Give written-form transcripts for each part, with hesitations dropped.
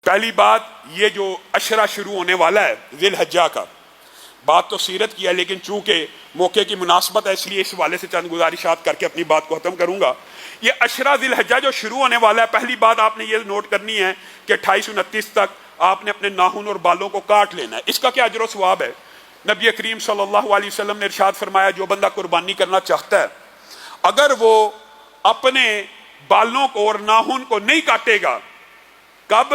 پہلی بات یہ جو عشرہ شروع ہونے والا ہے ذی الحجہ کا، بات تو سیرت کی ہے لیکن چونکہ موقع کی مناسبت ہے اس لیے اس حوالے سے چند گزارشات کر کے اپنی بات کو ختم کروں گا۔ یہ عشرہ ذی الحجہ جو شروع ہونے والا ہے، پہلی بات آپ نے یہ نوٹ کرنی ہے کہ 28-29 تک آپ نے اپنے ناخن اور بالوں کو کاٹ لینا ہے۔ اس کا کیا اجر و ثواب ہے؟ نبی کریم صلی اللہ علیہ وسلم نے ارشاد فرمایا جو بندہ قربانی کرنا چاہتا ہے اگر وہ اپنے بالوں کو اور ناخن کو نہیں کاٹے گا، کب؟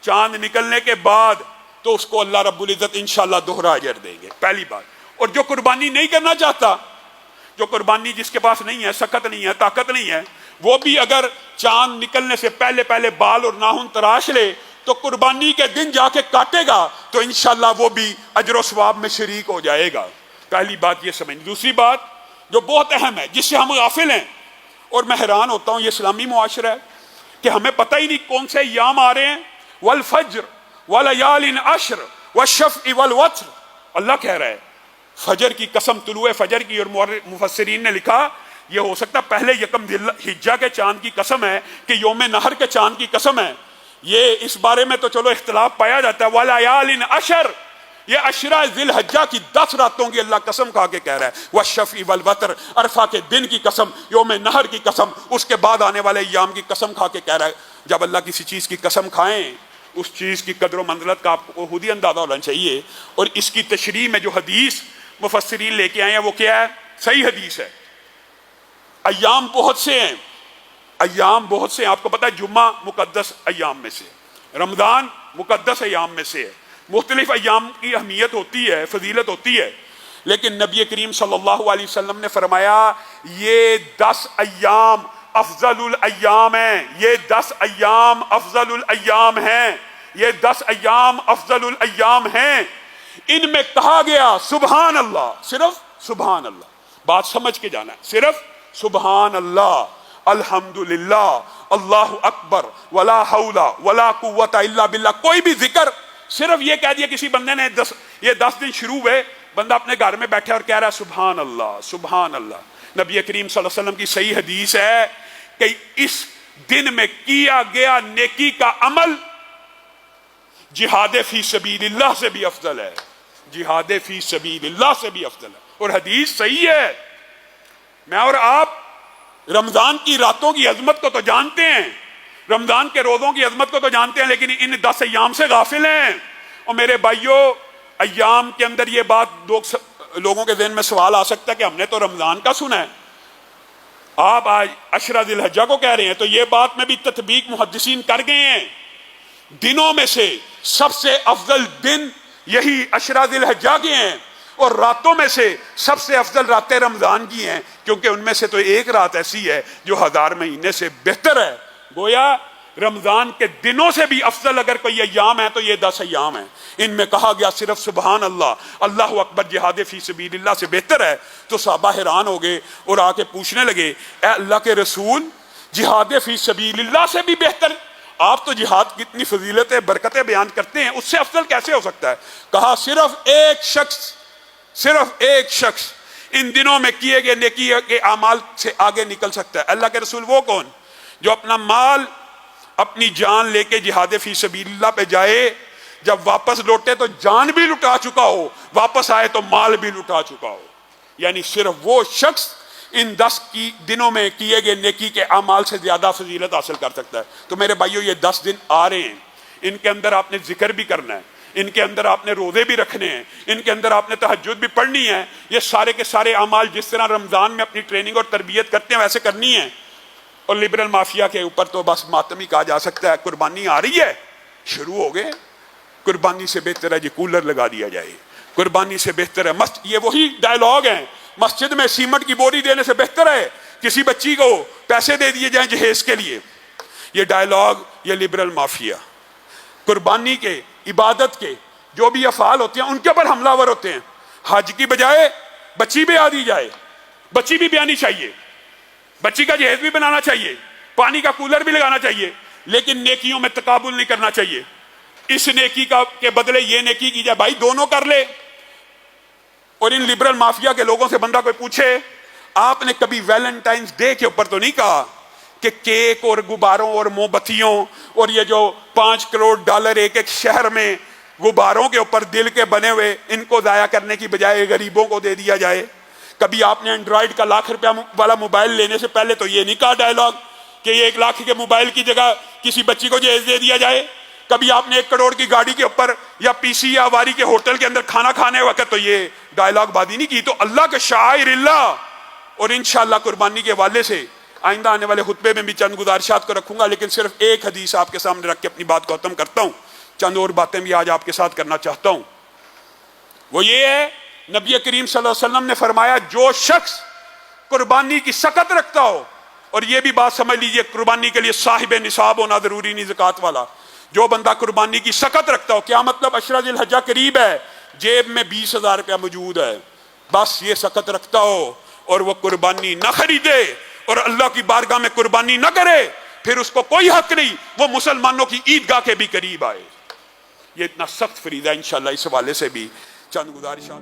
چاند نکلنے کے بعد، تو اس کو اللہ رب العزت انشاءاللہ دوہرا اجر دیں گے، پہلی بات۔ اور جو قربانی نہیں کرنا چاہتا، جو قربانی جس کے پاس نہیں ہے، سخت نہیں ہے، طاقت نہیں ہے، وہ بھی اگر چاند نکلنے سے پہلے پہلے بال اور ناخن تراش لے تو قربانی کے دن جا کے کاٹے گا تو انشاءاللہ وہ بھی اجر و ثواب میں شریک ہو جائے گا۔ پہلی بات یہ سمجھ۔ دوسری بات جو بہت اہم ہے جس سے ہم غافل ہیں، اور میں حیران ہوتا ہوں یہ اسلامی معاشرہ ہے کہ ہمیں پتہ ہی نہیں کون سے ایام آ رہے ہیں۔ والفجر ولیال عشر والشفع والوتر، اللہ کہہ رہا ہے فجر کی قسم، طلوع فجر کی، اور مفسرین نے لکھا یہ ہو سکتا پہلے یکم ذی الحجہ کے چاند کی قسم ہے کہ یوم نہر کے چاند کی قسم ہے۔ یہ اس بارے میں تو چلو اختلاف پایا جاتا ہے۔ ولیال عشر، یہ عشرہ ذی الحجہ کی 10 راتوں کی اللہ قسم کھا کے کہہ رہا ہے۔ والشفع والوتر، عرفہ کے دن کی قسم، یوم نہر کی قسم، اس کے بعد آنے والے ایام کی قسم کھا کے کہہ رہا ہے۔ جب اللہ کسی چیز کی قسم کھائیں اس چیز کی قدر و منزلت کا آپ کو خود ہی اندازہ ہونا چاہیے۔ اور اس کی تشریح میں جو حدیث مفسرین لے کے آئے ہیں وہ کیا ہے؟ صحیح حدیث ہے۔ ایام بہت سے ہیں، ایام بہت سے ہیں، آپ کو پتہ ہے جمعہ مقدس ایام میں سے، رمضان مقدس ایام میں سے ہے۔ مختلف ایام کی اہمیت ہوتی ہے، فضیلت ہوتی ہے، لیکن نبی کریم صلی اللہ علیہ وسلم نے فرمایا یہ 10 ایام افضل الایام ہیں، یہ 10 ایام افضل الایام ہیں، یہ 10 ایام افضل الایام ہیں۔ ان میں کہا گیا سبحان اللہ، صرف سبحان اللہ، بات سمجھ کے جانا ہے، صرف سبحان اللہ، الحمدللہ، اللہ اکبر، ولا حول ولا قوت الا باللہ، کوئی بھی ذکر، صرف یہ کہہ دیا کسی بندے نے یہ 10 دن شروع ہوئے، بندہ اپنے گھر میں بیٹھے اور کہہ رہا ہے سبحان اللہ سبحان اللہ۔ نبی کریم صلی اللہ علیہ وسلم کی صحیح حدیث ہے کہ اس دن میں کیا گیا نیکی کا عمل جہاد فی سبیل اللہ سے بھی افضل ہے، جہاد فی سبیل اللہ سے بھی افضل ہے، اور حدیث صحیح ہے۔ میں اور آپ رمضان کی راتوں کی عظمت کو تو جانتے ہیں، رمضان کے روزوں کی عظمت کو تو جانتے ہیں، لیکن ان 10 ایام سے غافل ہیں۔ اور میرے بھائیوں، ایام کے اندر یہ بات لوگوں کے ذہن میں سوال آ سکتا ہے کہ ہم نے تو رمضان کا سنا ہے، آپ آج عشرہ ذی الحجہ کو کہہ رہے ہیں، تو یہ بات میں بھی تطبیق محدثین کر گئے ہیں۔ دنوں میں سے سب سے افضل دن یہی عشرہ ذی الحجہ کے ہیں، اور راتوں میں سے سب سے افضل راتیں رمضان کی ہیں، کیونکہ ان میں سے تو ایک رات ایسی ہے جو 1000 مہینے سے بہتر ہے۔ گویا رمضان کے دنوں سے بھی افضل اگر کوئی ایام ہے تو یہ 10 ایام ہیں۔ ان میں کہا گیا صرف سبحان اللہ، اللہ اکبر، جہاد فی سبیل اللہ سے بہتر ہے۔ تو صحابہ حیران ہو گئے اور آ کے پوچھنے لگے اے اللہ کے رسول، جہاد فی سبیل اللہ سے بھی بہتر؟ آپ تو جہاد کی اتنی فضیلتیں برکتیں بیان کرتے ہیں، اس سے افضل کیسے ہو سکتا ہے؟ کہا صرف ایک شخص ان دنوں میں کیے گئے نیکی کے اعمال سے آگے نکل سکتا ہے۔ اللہ کے رسول وہ کون؟ جو اپنا مال، اپنی جان لے کے جہاد فی سبیل اللہ پہ جائے، جب واپس لوٹے تو جان بھی لٹا چکا ہو، واپس آئے تو مال بھی لٹا چکا ہو۔ یعنی صرف وہ شخص ان 10 دنوں میں کیے گئے نیکی کے اعمال سے زیادہ فضیلت حاصل کر سکتا ہے۔ تو میرے بھائیو، یہ 10 دن آ رہے ہیں، ان کے اندر آپ نے ذکر بھی کرنا ہے، ان کے اندر آپ نے روزے بھی رکھنے ہیں، ان کے اندر آپ نے تہجد بھی پڑھنی ہے۔ یہ سارے کے سارے اعمال جس طرح رمضان میں اپنی ٹریننگ اور تربیت کرتے ہیں ویسے کرنی ہے۔ اور لبرل مافیا کے اوپر تو بس ماتم ہی کہا جا سکتا ہے، قربانی آ رہی ہے، شروع ہو گئے، قربانی سے بہتر ہے جی کولر لگا دیا جائے، قربانی سے بہتر ہے یہ وہی ڈائلاگ ہیں، مسجد میں سیمنٹ کی بوری دینے سے بہتر ہے کسی بچی کو پیسے دے دیے جائیں جہیز کے لیے۔ یہ ڈائلاگ، یہ لبرل مافیا قربانی کے، عبادت کے جو بھی افعال ہوتے ہیں ان کے اوپر حملہ ور ہوتے ہیں۔ حج کی بجائے بچی بھی آ دی جائے، بچی بھی آنی چاہیے، بچی کا جہیز بھی بنانا چاہیے، پانی کا کولر بھی لگانا چاہیے، لیکن نیکیوں میں تقابل نہیں کرنا چاہیے۔ اس نیکی کے بدلے یہ نیکی کی جائے، بھائی دونوں کر لے۔ اور ان لبرل مافیا کے لوگوں سے بندہ کوئی پوچھے آپ نے کبھی ویلنٹائنز ڈے کے اوپر تو نہیں کہا کہ کیک اور غباروں اور موم بتیوں اور یہ جو $5 کروڑ ایک ایک شہر میں غباروں کے اوپر دل کے بنے ہوئے ان کو ضائع کرنے کی بجائے غریبوں کو دے دیا جائے. کبھی آپ نے اینڈرائڈ کا $1,00,000 والا موبائل لینے سے پہلے تو یہ نہیں کہا ڈائلاگ کہ یہ $1,00,000 کے موبائل کی جگہ کسی بچی کو جہیز دے دیا جائے. کبھی آپ نے 1 کروڑ کی گاڑی کے اوپر یا پی سی یا واری کے ہوٹل کے اندر کھانا کھانے وقت تو یہ ڈائلاگ بازی نہیں کی. تو اللہ کے شاعر اللہ اور انشاءاللہ قربانی کے حوالے سے آئندہ آنے والے خطبے میں بھی چند گزارشات کو رکھوں گا، لیکن صرف ایک حدیث آپ کے سامنے رکھ کے اپنی بات کو ختم کرتا ہوں. چند اور باتیں بھی آج آپ کے ساتھ کرنا چاہتا ہوں. وہ یہ ہے نبی کریم صلی اللہ علیہ وسلم نے فرمایا جو شخص قربانی کی سخت رکھتا ہو، اور یہ بھی بات سمجھ لیجئے قربانی کے لیے صاحب نصاب ہونا ضروری نہیں زکوٰۃ والا، جو بندہ قربانی کی سخت رکھتا ہو، کیا مطلب عشرہ ذی الحجہ قریب ہے، جیب میں $20,000 موجود ہے، بس یہ سخت رکھتا ہو اور وہ قربانی نہ خریدے اور اللہ کی بارگاہ میں قربانی نہ کرے، پھر اس کو کوئی حق نہیں وہ مسلمانوں کی عیدگاہ کے بھی قریب آئے. یہ اتنا سخت فریضہ ہے. انشاءاللہ اس حوالے سے بھی چند گزارشات